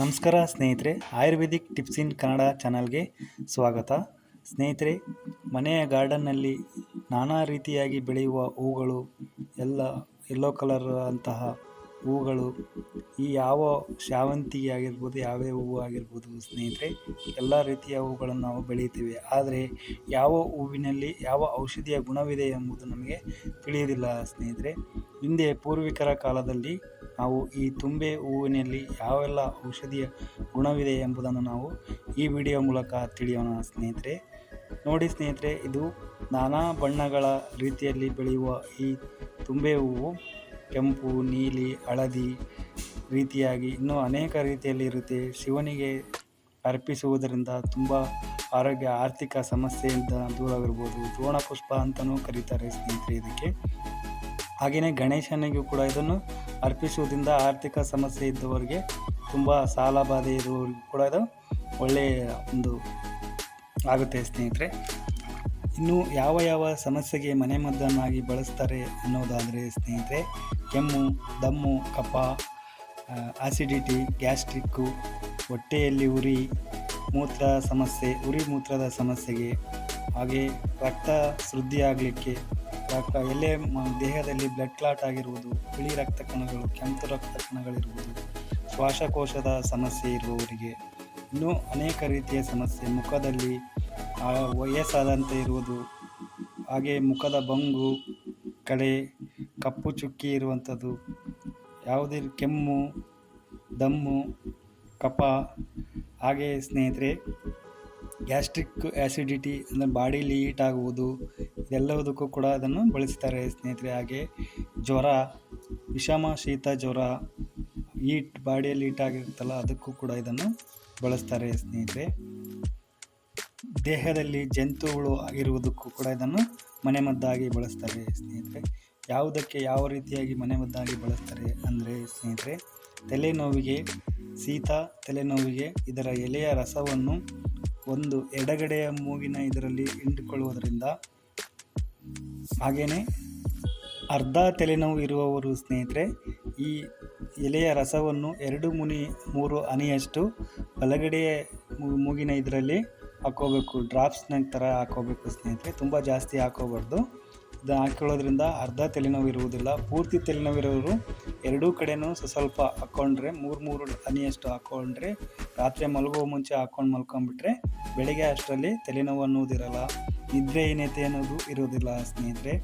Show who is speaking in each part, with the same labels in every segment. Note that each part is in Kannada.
Speaker 1: ನಮಸ್ಕಾರ ಸ್ನೇಹಿತರೆ, ಆಯುರ್ವೇದಿಕ್ ಟಿಪ್ಸ್ ಇನ್ ಕನ್ನಡ ಚಾನಲ್ಗೆ ಸ್ವಾಗತ. ಸ್ನೇಹಿತರೆ, ಮನೆಯ ಗಾರ್ಡನ್ನಲ್ಲಿ ನಾನಾ ರೀತಿಯಾಗಿ ಬೆಳೆಯುವ ಹೂಗಳು, ಎಲ್ಲ ಯೆಲ್ಲೋ ಕಲರ್ ಅಂತಹ ಹೂಗಳು, ಈ ಯಾವ ಶಾವಂತಿಗೆ ಆಗಿರ್ಬೋದು, ಯಾವ್ಯಾವ ಹೂವು ಆಗಿರ್ಬೋದು ಸ್ನೇಹಿತರೆ, ಎಲ್ಲ ರೀತಿಯ ಹೂಗಳನ್ನು ನಾವು ಬೆಳೆಯುತ್ತೇವೆ. ಆದರೆ ಯಾವ ಹೂವಿನಲ್ಲಿ ಯಾವ ಔಷಧಿಯ ಗುಣವಿದೆ ಎಂಬುದು ನಮಗೆ ತಿಳಿಯುವುದಿಲ್ಲ ಸ್ನೇಹಿತರೆ. ಹಿಂದೆ ಪೂರ್ವಿಕರ ಕಾಲದಲ್ಲಿ ನಾವು ಈ ತುಂಬೆ ಹೂವಿನಲ್ಲಿ ಯಾವೆಲ್ಲ ಔಷಧಿಯ ಗುಣವಿದೆ ಎಂಬುದನ್ನು ನಾವು ಈ ವಿಡಿಯೋ ಮೂಲಕ ತಿಳಿಯೋಣ ಸ್ನೇಹಿತರೆ. ನೋಡಿ ಸ್ನೇಹಿತರೆ, ಇದು ನಾನಾ ಬಣ್ಣಗಳ ರೀತಿಯಲ್ಲಿ ಬೆಳೆಯುವ ಈ ತುಂಬೆ ಹೂವು ಕೆಂಪು, ನೀಲಿ, ಹಳದಿ ರೀತಿಯಾಗಿ ಇನ್ನೂ ಅನೇಕ ರೀತಿಯಲ್ಲಿ ಇರುತ್ತೆ. ಶಿವನಿಗೆ ಅರ್ಪಿಸುವುದರಿಂದ ತುಂಬ ಆರೋಗ್ಯ, ಆರ್ಥಿಕ ಸಮಸ್ಯೆಯಿಂದ ದೂರವಿರ್ಬೋದು. ದ್ರೋಣ ಪುಷ್ಪ ಅಂತಲೂ ಕರೀತಾರೆ ಸ್ನೇಹಿತರೆ ಇದಕ್ಕೆ. ಹಾಗೆಯೇ ಗಣೇಶನಿಗೂ ಕೂಡ ಇದನ್ನು ಅರ್ಪಿಸುವುದರಿಂದ ಆರ್ಥಿಕ ಸಮಸ್ಯೆ ಇದ್ದವರಿಗೆ, ತುಂಬ ಸಾಲ ಬಾಧೆ ಇರುವವರಿಗೂ ಕೂಡ ಇದು ಒಳ್ಳೆಯ ಒಂದು ಆಗುತ್ತೆ ಸ್ನೇಹಿತರೆ. ಇನ್ನು ಯಾವ ಯಾವ ಸಮಸ್ಯೆಗೆ ಮನೆಮದ್ದನ್ನಾಗಿ ಬಳಸ್ತಾರೆ ಅನ್ನೋದಾದರೆ ಸ್ನೇಹಿತರೆ, ಕೆಮ್ಮು, ದಮ್ಮು, ಕಫ, ಆಸಿಡಿಟಿ, ಗ್ಯಾಸ್ಟ್ರಿಕ್ಕು, ಹೊಟ್ಟೆಯಲ್ಲಿ ಉರಿ, ಮೂತ್ರ ಸಮಸ್ಯೆ, ಮೂತ್ರದ ಸಮಸ್ಯೆಗೆ, ಹಾಗೆ ರಕ್ತ ಶುದ್ಧಿ ಆಗಲಿಕ್ಕೆ, ಎಲ್ಲೇ ದೇಹದಲ್ಲಿ ಬ್ಲಡ್ ಕ್ಲಾಟ್ ಆಗಿರುವುದು, ಬಿಳಿ ರಕ್ತ ಕಣಗಳು, ಕೆಂಪು ರಕ್ತ ಕಣಗಳಿರುವುದು, ಶ್ವಾಸಕೋಶದ ಸಮಸ್ಯೆ ಇರುವವರಿಗೆ, ಇನ್ನೂ ಅನೇಕ ರೀತಿಯ ಸಮಸ್ಯೆ, ಮುಖದಲ್ಲಿ ವಯಸ್ಸಾದಂತೆ ಇರುವುದು, ಹಾಗೆ ಮುಖದ ಬಂಗು, ಕಳೆ, ಕಪ್ಪು ಚುಕ್ಕಿ ಇರುವಂಥದ್ದು, ಯಾವುದೇ ಕೆಮ್ಮು, ದಮ್ಮು, ಕಫ, ಹಾಗೆ ಸ್ನೇಹಿತರೆ ಗ್ಯಾಸ್ಟ್ರಿಕ್ ಆ್ಯಸಿಡಿಟಿ ಅಂದರೆ ಬಾಡಿಲಿ ಹೀಟ್ ಆಗುವುದು, ಇದೆಲ್ಲದಕ್ಕೂ ಕೂಡ ಅದನ್ನು ಬಳಸ್ತಾರೆ ಸ್ನೇಹಿತರೆ. ಹಾಗೆ ಜ್ವರ, ವಿಷಮ ಶೀತ ಜ್ವರ, ಬಾಡಿಯಲ್ಲಿ ಹೀಟ್ ಆಗಿರುತ್ತಲ್ಲ, ಅದಕ್ಕೂ ಕೂಡ ಇದನ್ನು ಬಳಸ್ತಾರೆ ಸ್ನೇಹಿತರೆ. ದೇಹದಲ್ಲಿ ಜಂತುಗಳು ಆಗಿರುವುದಕ್ಕೂ ಕೂಡ ಇದನ್ನು ಮನೆಮದ್ದಾಗಿ ಬಳಸ್ತಾರೆ ಸ್ನೇಹಿತರೆ. ಯಾವುದಕ್ಕೆ ಯಾವ ರೀತಿಯಾಗಿ ಮನೆಮದ್ದಾಗಿ ಬಳಸ್ತಾರೆ ಅಂದರೆ ಸ್ನೇಹಿತರೆ, ತಲೆನೋವಿಗೆ, ಶೀತ ತಲೆನೋವಿಗೆ ಇದರ ಎಲೆಯ ರಸವನ್ನು ಒಂದು ಎಡಗಡೆಯ ಮೂಗಿನ ಇದರಲ್ಲಿ ಹಿಂಡಿಕೊಳ್ಳುವುದರಿಂದ, ಹಾಗೆಯೇ ಅರ್ಧ ತಲೆನೋವು ಇರುವವರು ಸ್ನೇಹಿತರೆ ಈ ಎಲೆಯ ರಸವನ್ನು 2-3 ಹನಿಯಷ್ಟು ಬಲಗಡೆಯ ಮೂಗಿನ ಇದರಲ್ಲಿ ಹಾಕೋಬೇಕು. ಡ್ರಾಪ್ಸ್ನ ಥರ ಹಾಕೋಬೇಕು ಸ್ನೇಹಿತರೆ, ತುಂಬ ಜಾಸ್ತಿ ಹಾಕೋಬಾರ್ದು. ಇದನ್ನು ಹಾಕೊಳ್ಳೋದ್ರಿಂದ ಅರ್ಧ ತಲೆನೋವು ಇರುವುದಿಲ್ಲ. ಪೂರ್ತಿ ತಲೆನೋವಿರೋರು ಎರಡೂ ಕಡೆಯೂ ಸ್ವಲ್ಪ ಹಾಕ್ಕೊಂಡ್ರೆ, 3 ಹನಿಯಷ್ಟು ಹಾಕ್ಕೊಂಡ್ರೆ, ರಾತ್ರಿ ಮಲಗುವ ಮುಂಚೆ ಹಾಕ್ಕೊಂಡು ಮಲ್ಕೊಂಡ್ಬಿಟ್ರೆ ಬೆಳಗ್ಗೆ ಅಷ್ಟರಲ್ಲಿ ತಲೆನೋವು ಅನ್ನೋದಿರಲ್ಲ, ನಿದ್ರೆಹೀನತೆ ಅನ್ನೋದು ಇರೋದಿಲ್ಲ ಸ್ನೇಹಿತರೆ.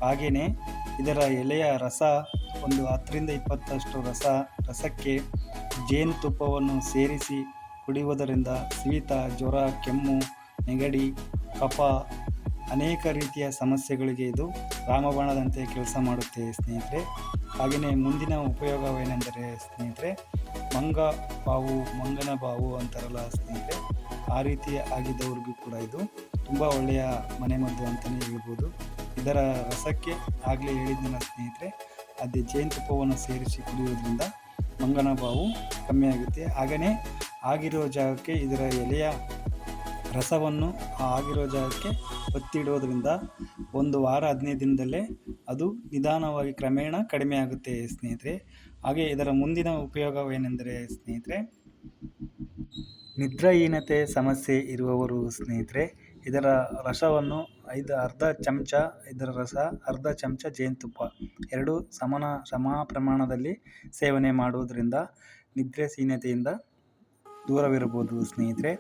Speaker 1: ಹಾಗೆಯೇ ಇದರ ಎಲೆಯ ರಸ ಒಂದು 10-20 ರಸಕ್ಕೆ ಜೇನುತುಪ್ಪವನ್ನು ಸೇರಿಸಿ ಕುಡಿಯುವುದರಿಂದ ಶೀತ, ಜ್ವರ, ಕೆಮ್ಮು, ನೆಗಡಿ, ಕಫ, ಅನೇಕ ರೀತಿಯ ಸಮಸ್ಯೆಗಳಿಗೆ ಇದು ರಾಮಬಾಣದಂತೆ ಕೆಲಸ ಮಾಡುತ್ತೆ ಸ್ನೇಹಿತರೆ. ಹಾಗೆಯೇ ಮುಂದಿನ ಉಪಯೋಗವೇನೆಂದರೆ ಸ್ನೇಹಿತರೆ, ಮಂಗನ ಬಾವು ಅಂತಾರಲ್ಲ ಸ್ನೇಹಿತರೆ, ಆ ರೀತಿ ಆಗಿದ್ದವ್ರಿಗೂ ಕೂಡ ಇದು ತುಂಬ ಒಳ್ಳೆಯ ಮನೆಮದ್ದು ಅಂತಲೇ ಹೇಳ್ಬೋದು. ಇದರ ರಸಕ್ಕೆ ಆಗಲೇ ಹೇಳಿದ್ನಲ್ಲ ಸ್ನೇಹಿತರೆ, ಅದೇ ಜೇನುತುಪ್ಪವನ್ನು ಸೇರಿಸಿ ಕುಡಿಯೋದ್ರಿಂದ ಮಂಗನ ಬಾವು ಕಮ್ಮಿ ಆಗುತ್ತೆ. ಹಾಗೆಯೇ ಆಗಿರೋ ಜಾಗಕ್ಕೆ ಇದರ ಎಲೆಯ ರಸವನ್ನು ಆಗಿರೋ ಜಾಗಕ್ಕೆ ಒತ್ತಿಡೋದ್ರಿಂದ 1 ವಾರ 15 ದಿನದಲ್ಲೇ ಅದು ನಿಧಾನವಾಗಿ ಕ್ರಮೇಣ ಕಡಿಮೆ ಆಗುತ್ತೆ ಸ್ನೇಹಿತರೆ. ಹಾಗೆ ಇದರ ಮುಂದಿನ ಉಪಯೋಗವೇನೆಂದರೆ ಸ್ನೇಹಿತರೆ, ನಿದ್ರಾಹೀನತೆ ಸಮಸ್ಯೆ ಇರುವವರು ಸ್ನೇಹಿತರೆ ಇದರ ರಸವನ್ನು ಅರ್ಧ ಚಮಚ ಇದರ ರಸ, ಅರ್ಧ ಚಮಚ ಜೇನುತುಪ್ಪ, 2 ಸಮ ಪ್ರಮಾಣದಲ್ಲಿ ಸೇವನೆ ಮಾಡುವುದರಿಂದ ನಿದ್ರಾಹೀನತೆಯಿಂದ ದೂರವಿರಬಹುದು ಸ್ನೇಹಿತರೆ.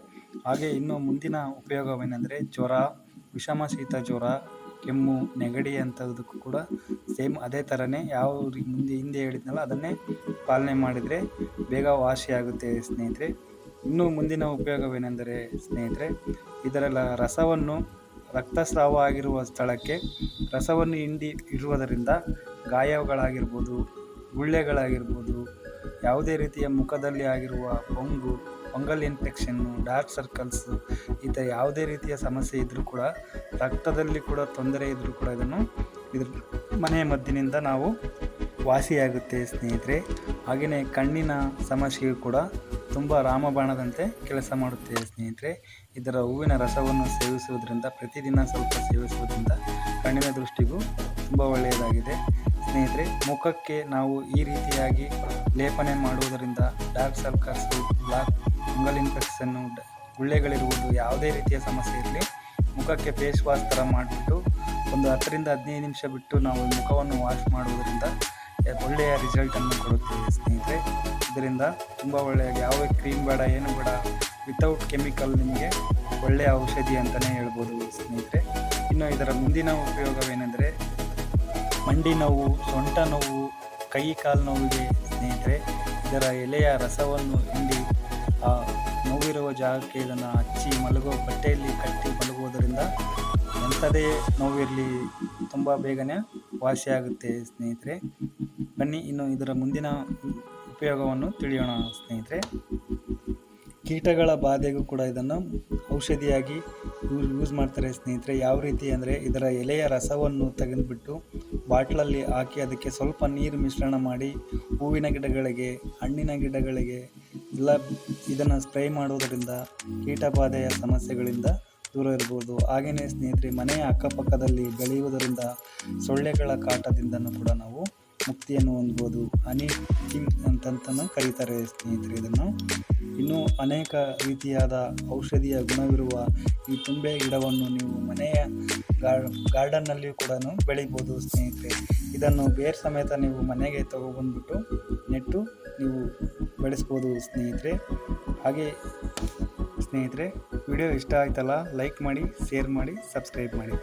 Speaker 1: ಹಾಗೆ ಇನ್ನು ಮುಂದಿನ ಉಪಯೋಗವೇನೆಂದರೆ, ಜ್ವರ, ವಿಷಮ ಶೀತ ಜ್ವರ, ಕೆಮ್ಮು, ನೆಗಡಿ ಅಂಥದಕ್ಕೂ ಕೂಡ ಸೇಮ್ ಅದೇ ಥರನೇ ಹಿಂದೆ ಹೇಳಿದ್ನಲ್ಲ ಅದನ್ನೇ ಪಾಲನೆ ಮಾಡಿದರೆ ಬೇಗ ವಾಸಿಯಾಗುತ್ತೆ ಸ್ನೇಹಿತರೆ. ಇನ್ನು ಮುಂದಿನ ಉಪಯೋಗವೇನೆಂದರೆ ಸ್ನೇಹಿತರೆ, ಇದರ ರಸವನ್ನು ರಕ್ತಸ್ರಾವ ಆಗಿರುವ ಸ್ಥಳಕ್ಕೆ ರಸವನ್ನು ಇರುವುದರಿಂದ ಗಾಯಗಳಾಗಿರ್ಬೋದು, ಗುಳ್ಳೆಗಳಾಗಿರ್ಬೋದು, ಯಾವುದೇ ರೀತಿಯ ಮುಖದಲ್ಲಿ ಆಗಿರುವ ಫಂಗಲ್ ಇನ್ಫೆಕ್ಷನ್ನು, ಡಾರ್ಕ್ ಸರ್ಕಲ್ಸು, ಈ ಥರ ಯಾವುದೇ ರೀತಿಯ ಸಮಸ್ಯೆ ಇದ್ದರೂ ಕೂಡ, ರಕ್ತದಲ್ಲಿ ಕೂಡ ತೊಂದರೆ ಇದ್ದರೂ ಕೂಡ ಇದ್ರ ಮನೆ ಮದ್ದಿನಿಂದ ನಾವು ವಾಸಿಯಾಗುತ್ತೆ ಸ್ನೇಹಿತರೆ. ಹಾಗೆಯೇ ಕಣ್ಣಿನ ಸಮಸ್ಯೆಯು ಕೂಡ ತುಂಬ ರಾಮಬಾಣದಂತೆ ಕೆಲಸ ಮಾಡುತ್ತೆ ಸ್ನೇಹಿತರೆ. ಇದರ ಹೂವಿನ ರಸವನ್ನು ಸೇವಿಸುವುದರಿಂದ, ಪ್ರತಿದಿನ ಸ್ವಲ್ಪ ಸೇವಿಸುವುದರಿಂದ ಕಣ್ಣಿನ ದೃಷ್ಟಿಗೂ ತುಂಬ ಒಳ್ಳೆಯದಾಗಿದೆ ಸ್ನೇಹಿತರೆ, ಮುಖಕ್ಕೆ ನಾವು ಈ ರೀತಿಯಾಗಿ ಲೇಪನೆ ಮಾಡುವುದರಿಂದ dark circles, black fungal infection, ಗುಳ್ಳೆಗಳಿರುವುದು ಯಾವುದೇ ರೀತಿಯ ಸಮಸ್ಯೆ ಇರಲಿ ಮುಖಕ್ಕೆ ಫೇಸ್ ವಾಶ್ ಥರ ಮಾಡಿಬಿಟ್ಟು ಒಂದು 10ರಿಂದ 15 ನಿಮಿಷ ಬಿಟ್ಟು ನಾವು ಮುಖವನ್ನು ವಾಶ್ ಮಾಡುವುದರಿಂದ ಒಳ್ಳೆಯ ರಿಸಲ್ಟನ್ನು ಕೊಡುತ್ತದೆ ಸ್ನೇಹಿತರೆ. ಇದರಿಂದ ತುಂಬ ಒಳ್ಳೆಯ ಯಾವ ಕ್ರೀಮ್ ಬೇಡ, ಏನು ಬೇಡ, ವಿತೌಟ್ ಕೆಮಿಕಲ್ ನಿಮಗೆ ಒಳ್ಳೆಯ ಔಷಧಿ ಅಂತಲೇ ಹೇಳ್ಬೋದು ಸ್ನೇಹಿತರೆ. ಇನ್ನು ಇದರ ಮುಂದಿನ ಉಪಯೋಗವೇನೆಂದರೆ ಮಂಡಿ ನೋವು, ಸೊಂಟ ನೋವು, ಕೈ ಕಾಲು ನೋವಿಗೆ ಸ್ನೇಹಿತರೆ ಇದರ ಎಲೆಯ ರಸವನ್ನು ಹಿಂಡಿ ಆ ನೋವಿರುವ ಜಾಗಕ್ಕೆ ಇದನ್ನು ಹಚ್ಚಿ ಬಟ್ಟೆಯಲ್ಲಿ ಕಟ್ಟಿ ಮಲಗುವುದರಿಂದ ಎಂಥದೇ ನೋವಿರಲಿ ತುಂಬ ಬೇಗನೆ ವಾಸಿಯಾಗುತ್ತೆ ಸ್ನೇಹಿತರೆ. ಬನ್ನಿ ಇನ್ನು ಇದರ ಮುಂದಿನ ಉಪಯೋಗವನ್ನು ತಿಳಿಯೋಣ ಸ್ನೇಹಿತರೆ. ಕೀಟಗಳ ಬಾಧೆಗೂ ಕೂಡ ಇದನ್ನು ಔಷಧಿಯಾಗಿ ಯೂಸ್ ಮಾಡ್ತಾರೆ ಸ್ನೇಹಿತರೆ. ಯಾವ ರೀತಿ ಅಂದರೆ ಇದರ ಎಲೆಯ ರಸವನ್ನು ತೆಗೆದುಬಿಟ್ಟು ಬಾಟ್ಲಲ್ಲಿ ಹಾಕಿ ಅದಕ್ಕೆ ಸ್ವಲ್ಪ ನೀರು ಮಿಶ್ರಣ ಮಾಡಿ ಹೂವಿನ ಗಿಡಗಳಿಗೆ, ಹಣ್ಣಿನ ಗಿಡಗಳಿಗೆ ಎಲ್ಲ ಇದನ್ನು ಸ್ಪ್ರೇ ಮಾಡುವುದರಿಂದ ಕೀಟಬಾಧೆಯ ಸಮಸ್ಯೆಗಳಿಂದ ದೂರ ಇರ್ಬೋದು. ಹಾಗೆಯೇ ಸ್ನೇಹಿತರೆ, ಮನೆಯ ಅಕ್ಕಪಕ್ಕದಲ್ಲಿ ಬೆಳೆಯುವುದರಿಂದ ಸೊಳ್ಳೆಗಳ ಕಾಟದಿಂದನೂ ಕೂಡ ನಾವು ಮುಕ್ತಿಯನ್ನು ಹೊಂದ್ಬೋದು. ಹನಿ ಕಿಂಗ್ ಅಂತಂತನೂ ಕರೀತಾರೆ ಸ್ನೇಹಿತರೆ ಇದನ್ನು. ಇನ್ನೂ ಅನೇಕ ರೀತಿಯಾದ ಔಷಧಿಯ ಗುಣವಿರುವ ಈ ತುಂಬೆ ಗಿಡವನ್ನು ನೀವು ಮನೆಯ ಗಾರ್ಡನ್ನಲ್ಲಿಯೂ ಕೂಡ ಬೆಳಿಬೋದು ಸ್ನೇಹಿತರೆ. ಇದನ್ನು ಬೇರ್ ಸಮೇತ ನೀವು ಮನೆಗೆ ತಗೊಬಂದ್ಬಿಟ್ಟು ನೆಟ್ಟು ನೀವು ಬೆಳೆಸ್ಬೋದು ಸ್ನೇಹಿತರೆ. ಹಾಗೆ ಸ್ನೇಹಿತರೆ, ವಿಡಿಯೋ ಇಷ್ಟ ಆಯ್ತಲ್ಲ, ಲೈಕ್ ಮಾಡಿ, ಶೇರ್ ಮಾಡಿ, ಸಬ್ಸ್ಕ್ರೈಬ್ ಮಾಡಿ.